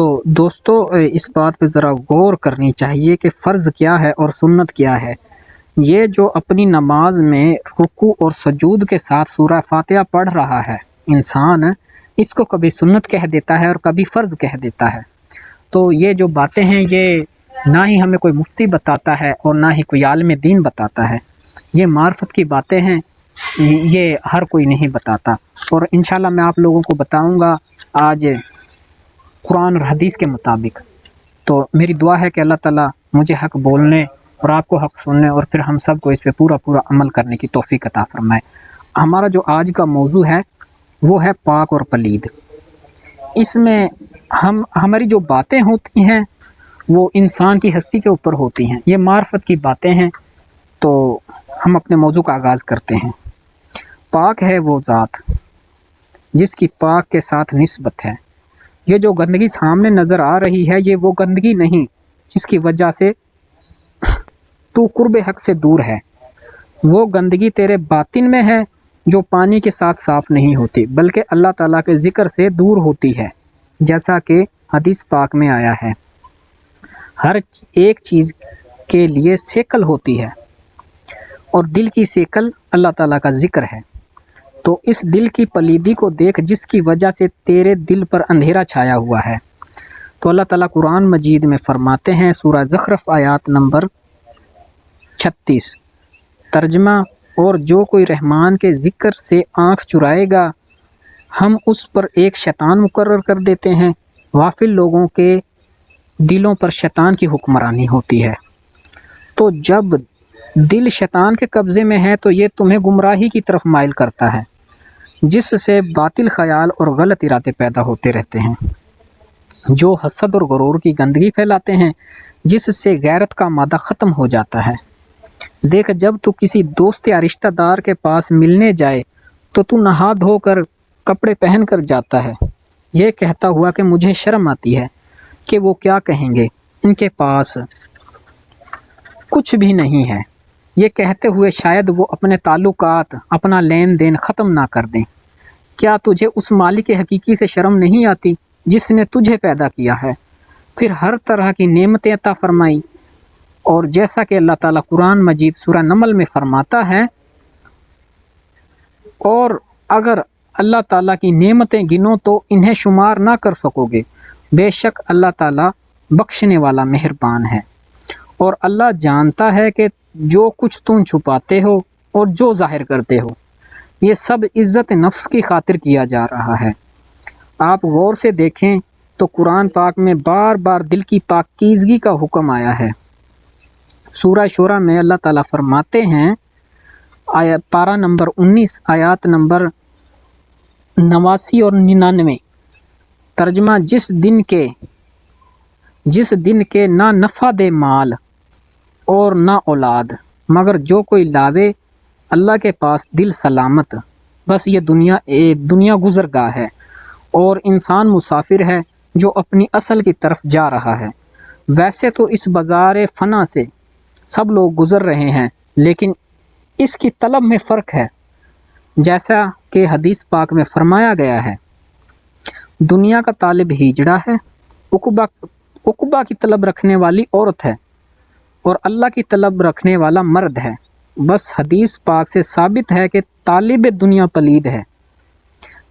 تو دوستو اس بات پہ ذرا غور کرنی چاہیے کہ فرض کیا ہے اور سنت کیا ہے۔ یہ جو اپنی نماز میں رکوع اور سجود کے ساتھ سورہ فاتحہ پڑھ رہا ہے انسان، اس کو کبھی سنت کہہ دیتا ہے اور کبھی فرض کہہ دیتا ہے۔ تو یہ جو باتیں ہیں یہ نہ ہی ہمیں کوئی مفتی بتاتا ہے اور نہ ہی کوئی عالم دین بتاتا ہے، یہ معرفت کی باتیں ہیں، یہ ہر کوئی نہیں بتاتا۔ اور انشاءاللہ میں آپ لوگوں کو بتاؤں گا آج قرآن اور حدیث کے مطابق۔ تو میری دعا ہے کہ اللہ تعالیٰ مجھے حق بولنے اور آپ کو حق سننے اور پھر ہم سب کو اس پہ پورا عمل کرنے کی توفیق عطا فرمائے۔ ہمارا جو آج کا موضوع ہے وہ ہے پاک اور پلید۔ اس میں ہماری جو باتیں ہوتی ہیں وہ انسان کی ہستی کے اوپر ہوتی ہیں، یہ معرفت کی باتیں ہیں۔ تو ہم اپنے موضوع کا آغاز کرتے ہیں۔ پاک ہے وہ ذات جس کی پاک کے ساتھ نسبت ہے۔ یہ جو گندگی سامنے نظر آ رہی ہے یہ وہ گندگی نہیں جس کی وجہ سے تو قرب حق سے دور ہے، وہ گندگی تیرے باطن میں ہے جو پانی کے ساتھ صاف نہیں ہوتی بلکہ اللہ تعالیٰ کے ذکر سے دور ہوتی ہے، جیسا کہ حدیث پاک میں آیا ہے۔ ہر ایک چیز کے لیے سیکل ہوتی ہے اور دل کی سیکل اللہ تعالیٰ کا ذکر ہے۔ تو اس دل کی پلیدی کو دیکھ جس کی وجہ سے تیرے دل پر اندھیرا چھایا ہوا ہے۔ تو اللہ تعالیٰ قرآن مجید میں فرماتے ہیں، سورہ زخرف آیات نمبر 36 ترجمہ: اور جو کوئی رحمان کے ذکر سے آنکھ چرائے گا ہم اس پر ایک شیطان مقرر کر دیتے ہیں۔ غافل لوگوں کے دلوں پر شیطان کی حکمرانی ہوتی ہے۔ تو جب دل شیطان کے قبضے میں ہے تو یہ تمہیں گمراہی کی طرف مائل کرتا ہے، جس سے باطل خیال اور غلط ارادے پیدا ہوتے رہتے ہیں، جو حسد اور غرور کی گندگی پھیلاتے ہیں، جس سے غیرت کا مادہ ختم ہو جاتا ہے۔ دیکھ جب تو کسی دوست یا رشتہ دار کے پاس ملنے جائے تو نہا دھو کر کپڑے پہن کر جاتا ہے، یہ کہتا ہوا کہ مجھے شرم آتی ہے کہ وہ کیا کہیں گے، ان کے پاس کچھ بھی نہیں ہے۔ یہ کہتے ہوئے شاید وہ اپنے تعلقات، اپنا لین دین ختم نہ کر دیں۔ کیا تجھے اس مالک حقیقی سے شرم نہیں آتی جس نے تجھے پیدا کیا ہے، پھر ہر طرح کی نعمتیں عطا فرمائی؟ اور جیسا کہ اللہ تعالیٰ قرآن مجید سورہ نمل میں فرماتا ہے، اور اگر اللہ تعالیٰ کی نعمتیں گنو تو انہیں شمار نہ کر سکو گے، بے شک اللہ تعالیٰ بخشنے والا مہربان ہے۔ اور اللہ جانتا ہے کہ جو کچھ تم چھپاتے ہو اور جو ظاہر کرتے ہو، یہ سب عزت نفس کی خاطر کیا جا رہا ہے۔ آپ غور سے دیکھیں تو قرآن پاک میں بار بار دل کی پاکیزگی کا حکم آیا ہے۔ سورہ شورى میں اللہ تعالیٰ فرماتے ہیں، پارہ نمبر 19 آیات نمبر 89 اور 99 ترجمہ: جس دن کے نہ نفع دے مال اور نہ اولاد، مگر جو کوئی لاوے اللہ کے پاس دل سلامت، بس یہ دنیا گزرگاہ ہے اور انسان مسافر ہے جو اپنی اصل کی طرف جا رہا ہے۔ ویسے تو اس بازار فنا سے سب لوگ گزر رہے ہیں لیکن اس کی طلب میں فرق ہے، جیسا کہ حدیث پاک میں فرمایا گیا ہے، دنیا کا طالب ہجڑا ہے، عقبہ کی طلب رکھنے والی عورت ہے اور اللہ کی طلب رکھنے والا مرد ہے۔ بس حدیث پاک سے ثابت ہے کہ طالب دنیا پلید ہے،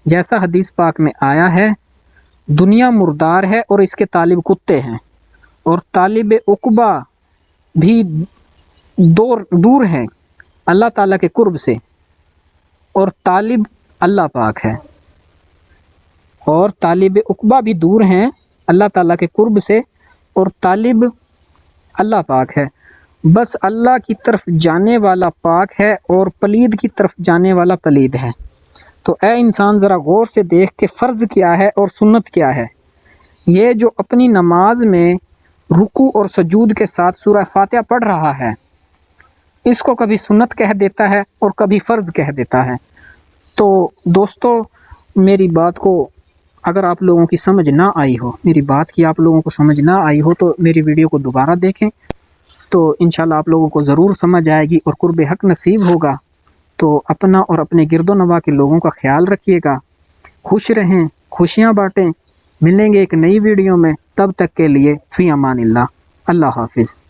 جیسا حدیث پاک میں آیا ہے، دنیا مردار ہے اور اس کے طالب کتے ہیں، اور طالب عقبہ بھی دور ہیں اللہ تعالیٰ کے قرب سے، اور طالب اللہ پاک ہے، اور طالب عقبہ بھی دور ہیں اللہ تعالیٰ کے قرب سے اور طالب اللہ پاک ہے۔ بس اللہ کی طرف جانے والا پاک ہے اور پلید کی طرف جانے والا پلید ہے۔ تو اے انسان ذرا غور سے دیکھ کہ فرض کیا ہے اور سنت کیا ہے۔ یہ جو اپنی نماز میں رکوع اور سجود کے ساتھ سورہ فاتحہ پڑھ رہا ہے، اس کو کبھی سنت کہہ دیتا ہے اور کبھی فرض کہہ دیتا ہے۔ تو دوستو میری بات کو اگر آپ لوگوں کی سمجھ نہ آئی ہو، میری بات کی آپ لوگوں کو سمجھ نہ آئی ہو تو میری ویڈیو کو دوبارہ دیکھیں، تو انشاءاللہ آپ لوگوں کو ضرور سمجھ آئے گی اور قرب حق نصیب ہوگا۔ تو اپنا اور اپنے گرد و نواح کے لوگوں کا خیال رکھیے گا، خوش رہیں، خوشیاں بانٹیں، ملیں گے ایک نئی ویڈیو میں، تب تک کے لیے فی امان اللہ، اللہ حافظ۔